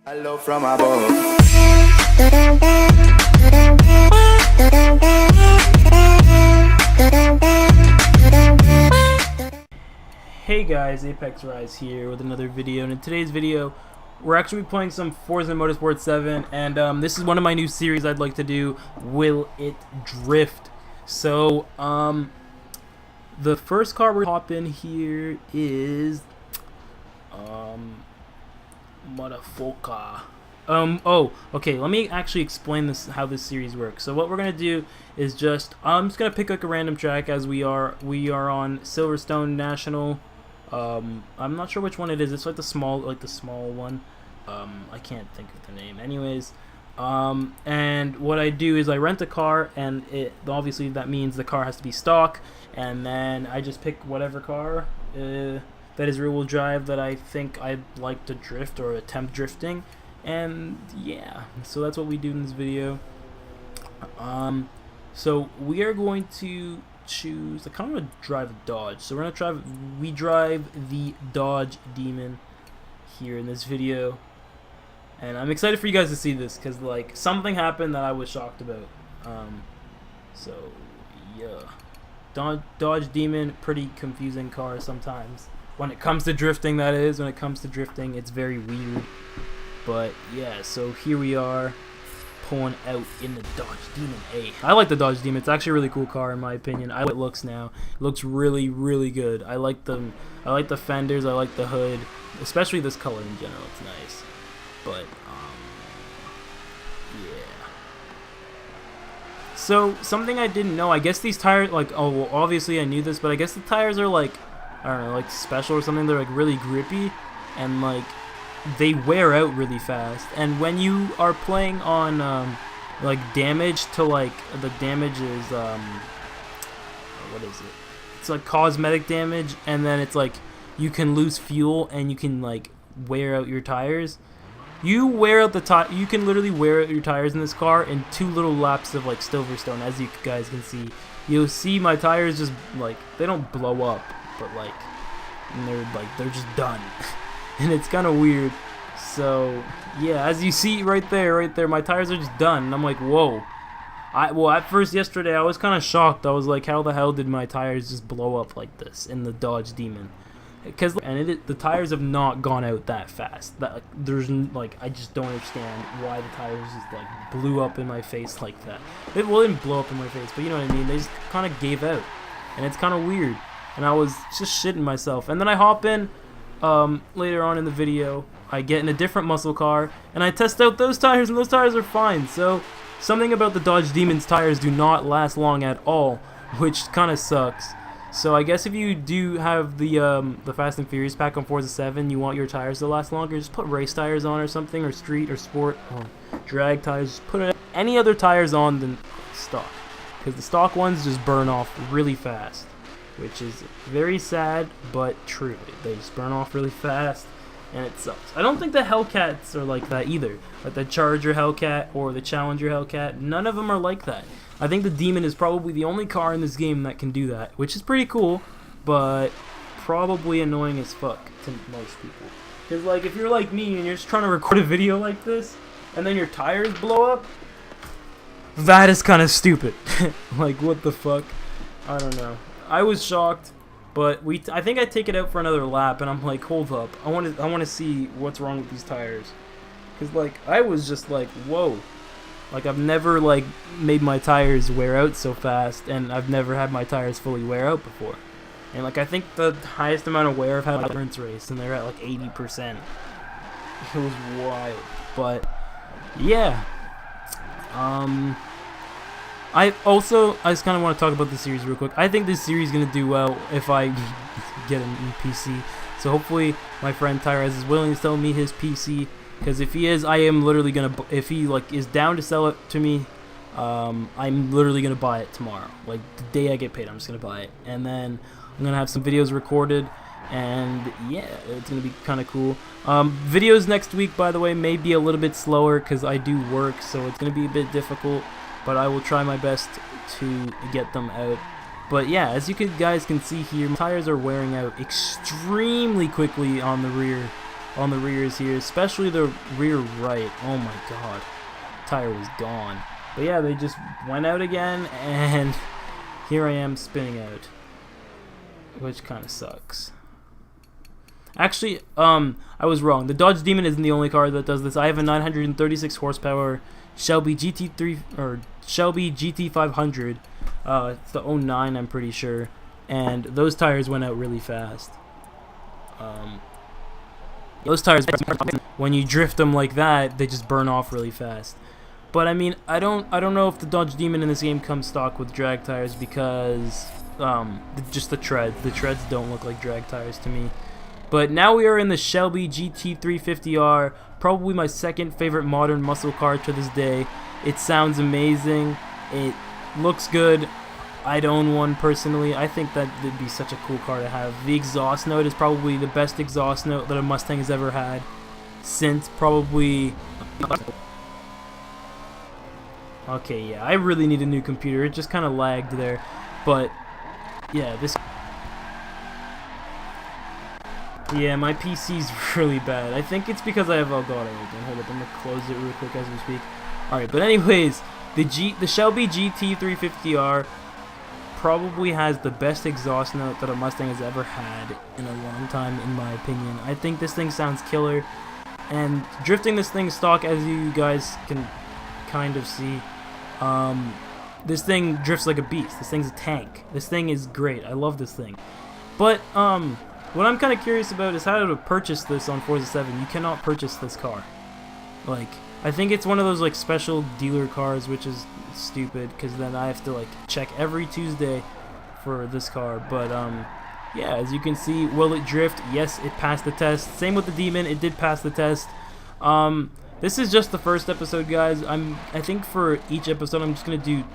Hello from above. Hey guys, Apex Rise here with another video, and in today's video we're actually playing some Forza Motorsport 7, and this is one of my new series I'd like to do, Will It Drift? So, the first car we're gonna hop in here is, motherfucker. Okay, let me actually explain how this series works. So what we're gonna do is I'm just gonna pick like a random track, as we are on Silverstone National. I'm not sure which one it is. It's like the small one. I can't think of the name. Anyways, and what I do is I rent a car, and obviously that means the car has to be stock, and then I just pick whatever car that is rear-wheel drive that I think I'd like to drift or attempt drifting, and yeah, so that's what we do in this video. So we are going to choose. I kind of want to drive a Dodge, so we drive the Dodge Demon here in this video, and I'm excited for you guys to see this because like something happened that I was shocked about. So yeah, Dodge Demon, pretty confusing car sometimes when it comes to drifting. That is, when it comes to drifting, it's very weird. But yeah, so here we are pulling out in the Dodge Demon A. I like the Dodge Demon. It's actually a really cool car in my opinion. I like how it looks now. It looks really, really good. I like the fenders. I like the hood, especially this color in general. It's nice. But yeah. So something I didn't know. I guess these tires, like, oh well, obviously I knew this, but I guess the tires are like, I don't know, like special or something. They're like really grippy, and like they wear out really fast. And when you are playing on like damage to, like, the damage is what is it? It's like cosmetic damage, and then it's like you can lose fuel and you can like wear out your tires. You can literally wear out your tires in this car in 2 little laps of like Silverstone, as you guys can see. You'll see my tires just like, they don't blow up, but like they're just done. And it's kind of weird. So yeah, as you see right there, my tires are just done, and I'm like, whoa. Well, at first yesterday I was kind of shocked. I was like, how the hell did my tires just blow up like this in the Dodge Demon? The tires have not gone out that fast. I just don't understand why the tires just like blew up in my face like that. It didn't blow up in my face, but you know what I mean. They just kind of gave out, and it's kind of weird. And I was just shitting myself. And then I hop in later on in the video. I get in a different muscle car, and I test out those tires, and those tires are fine. So something about the Dodge Demon's tires do not last long at all, which kind of sucks. So I guess if you do have the Fast and Furious pack on Forza 7, you want your tires to last longer, just put race tires on or something, or street or sport or drag tires. Just put any other tires on than stock, because the stock ones just burn off really fast, which is very sad but true. They just burn off really fast, and it sucks. I don't think the Hellcats are like that either. Like the Charger Hellcat or the Challenger Hellcat, none of them are like that. I think the Demon is probably the only car in this game that can do that, which is pretty cool, but probably annoying as fuck to most people. Because like, if you're like me and you're just trying to record a video like this, and then your tires blow up, that is kind of stupid. Like, what the fuck? I don't know. I was shocked, but I think I take it out for another lap, and I'm like, hold up, I want to see what's wrong with these tires, because like I was just like, whoa, like I've never like made my tires wear out so fast, and I've never had my tires fully wear out before, and like I think the highest amount of wear I've had in my endurance race, and they're at like 80%. It was wild, but yeah. I just kind of want to talk about the series real quick. I think this series is going to do well if I get an PC. So hopefully my friend Tyrez is willing to sell me his PC. Because if he is, I am literally going to... If he like is down to sell it to me, I'm literally going to buy it tomorrow. Like the day I get paid, I'm just going to buy it. And then I'm going to have some videos recorded. And yeah, it's going to be kind of cool. Videos next week, by the way, may be a little bit slower because I do work. So it's going to be a bit difficult. But I will try my best to get them out. But yeah, as you guys can see here, my tires are wearing out extremely quickly on the rear. on the rears here, especially the rear right. Oh my god, tire was gone. But yeah, they just went out again, and here I am spinning out, which kind of sucks. Actually, I was wrong. The Dodge Demon isn't the only car that does this. I have a 936 horsepower Shelby GT3 or Shelby GT500. It's the 09, I'm pretty sure, and those tires went out really fast. Those tires, when you drift them like that, they just burn off really fast. But I mean, I don't know if the Dodge Demon in this game comes stock with drag tires, because just the treads. The treads don't look like drag tires to me. But now we are in the Shelby GT350R, probably my second favorite modern muscle car to this day. It sounds amazing. It looks good. I'd own one personally. I think that would be such a cool car to have. The exhaust note is probably the best exhaust note that a Mustang has ever had since probably... Okay, yeah, I really need a new computer. It just kind of lagged there. But, yeah, this... Yeah, my PC's really bad. I think it's because I have Elgato open. Hold up, I'm gonna close it real quick as we speak. Alright, but anyways, the Shelby GT350R probably has the best exhaust note that a Mustang has ever had in a long time, in my opinion. I think this thing sounds killer, and drifting this thing stock, as you guys can kind of see, this thing drifts like a beast. This thing's a tank. This thing is great. I love this thing. But, what I'm kind of curious about is how to purchase this on Forza 7. You cannot purchase this car. Like, I think it's one of those, like, special dealer cars, which is stupid, because then I have to, like, check every Tuesday for this car. But, yeah, as you can see, will it drift? Yes, it passed the test. Same with the Demon, it did pass the test. This is just the first episode, guys. I think for each episode, I'm just going to do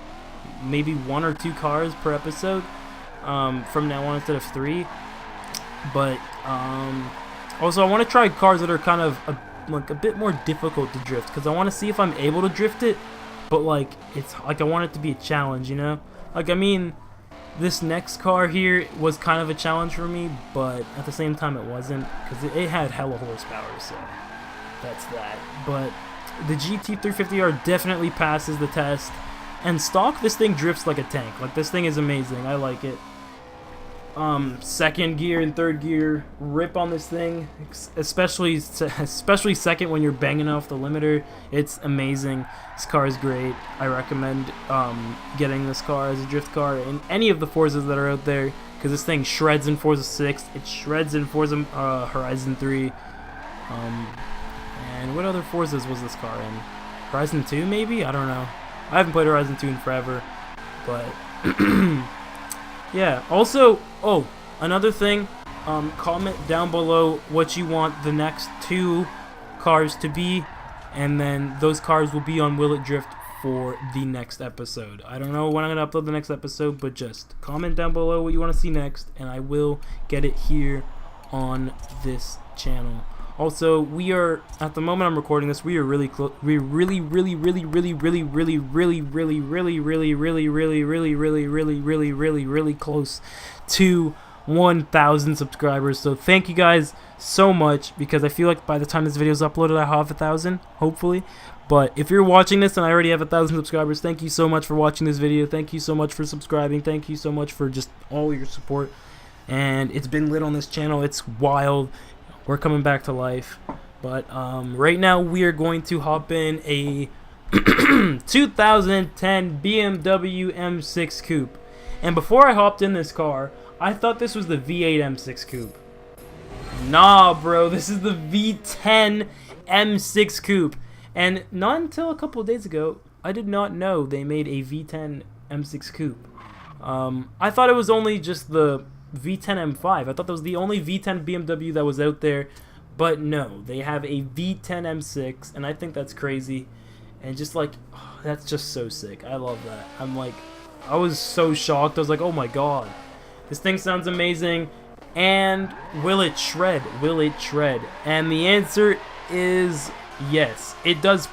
maybe 1 or 2 cars per episode from now on instead of 3. But also I want to try cars that are kind of a bit more difficult to drift, because I want to see if I'm able to drift it, but like it's like I want it to be a challenge, you know? Like, I mean, this next car here was kind of a challenge for me, but at the same time it wasn't, because it had hella horsepower, so that's that. But the GT350R definitely passes the test, and stock, this thing drifts like a tank. Like, this thing is amazing. I like it. Second gear and third gear rip on this thing, especially second when you're banging off the limiter. It's amazing. This car is great. I recommend getting this car as a drift car in any of the Forzas that are out there, because this thing shreds in Forza 6. It shreds in Forza Horizon 3. And what other Forzas was this car in? Horizon 2 maybe? I don't know. I haven't played Horizon 2 in forever, but yeah. Also, oh, another thing, comment down below what you want the next 2 cars to be, and then those cars will be on Will It Drift for the next episode. I don't know when I'm going to upload the next episode, but just comment down below what you want to see next, and I will get it here on this channel. Also, we are, at the moment I'm recording this, we are really close. We're really close to 1,000 subscribers. So thank you guys so much, because I feel like by the time this video is uploaded, I have 1,000, hopefully. But if you're watching this and I already have 1,000 subscribers, thank you so much for watching this video. Thank you so much for subscribing. Thank you so much for just all your support. And it's been lit on this channel. It's wild. We're coming back to life. But right now we are going to hop in a 2010 BMW M6 Coupe. And before I hopped in this car, I thought this was the V8 M6 Coupe. Nah, bro, this is the V10 M6 Coupe. And not until a couple of days ago, I did not know they made a V10 M6 Coupe. I thought it was only just the V10 M5. I thought that was the only V10 BMW that was out there, but no, they have a V10 M6, and I think that's crazy, and just like, oh, that's just so sick. I love that. I was so shocked. I was like, oh my god, this thing sounds amazing, and will it shred? Will it shred? And the answer is yes. It does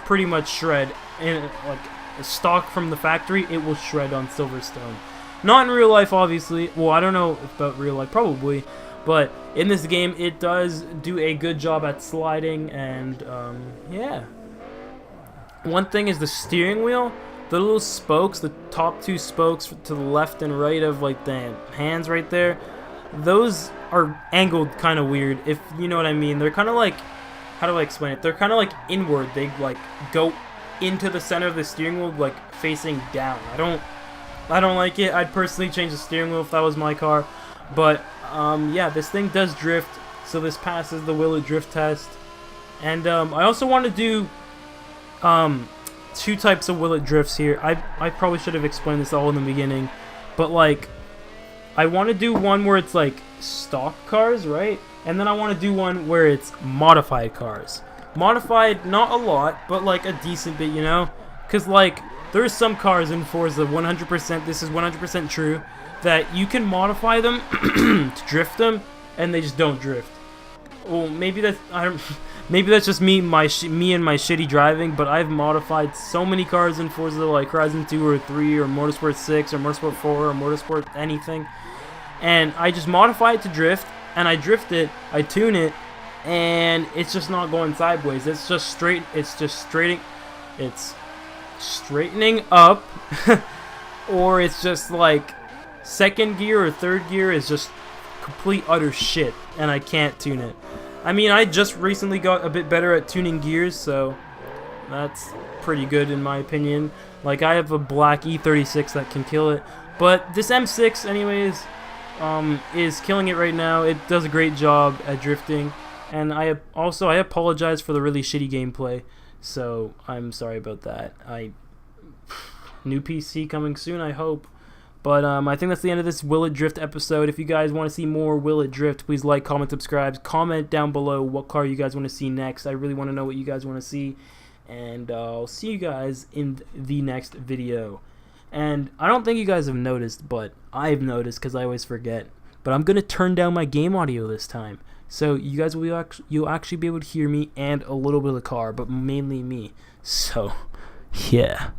pretty much shred, and like stock from the factory, it will shred on Silverstone. Not in real life, obviously. Well, I don't know about real life, probably. But in this game, it does do a good job at sliding, and yeah. One thing is the steering wheel. The little spokes, the top 2 spokes to the left and right of like the hands right there, those are angled kind of weird, if you know what I mean. They're kind of like, how do I explain it? They're kind of like inward. They like go into the center of the steering wheel, like facing down. I don't like it. I'd personally change the steering wheel if that was my car. But yeah, this thing does drift, so this passes the Will It Drift test. And I also want to do 2 types of Will It Drifts here. I probably should have explained this all in the beginning, but like, I want to do one where it's like stock cars, right? And then I want to do one where it's modified cars. Modified, not a lot, but like a decent bit, you know? Because like, there's some cars in Forza 100%, this is 100% true, that you can modify them to drift them, and they just don't drift. Well, maybe that's, maybe that's just me and my shitty driving, but I've modified so many cars in Forza, like Horizon 2 or 3 or Motorsport 6 or Motorsport 4 or Motorsport anything, and I just modify it to drift, and I drift it, I tune it, and it's just not going sideways. It's just straight. It's straightening up, or it's just like second gear or third gear is just complete utter shit, and I can't tune it. I mean, I just recently got a bit better at tuning gears, so that's pretty good in my opinion. Like, I have a black E36 that can kill it, but this M6 anyways is killing it right now. It does a great job at drifting, and I apologize for the really shitty gameplay, so I'm sorry about that. New PC coming soon, I hope. But I think that's the end of this Will It Drift episode. If you guys want to see more Will It Drift, please like, comment, subscribe. Comment down below what car you guys want to see next. I really want to know what you guys want to see. And I'll see you guys in the next video. And I don't think you guys have noticed, but I've noticed because I always forget. But I'm going to turn down my game audio this time. So you guys you'll actually be able to hear me and a little bit of the car, but mainly me. So, yeah.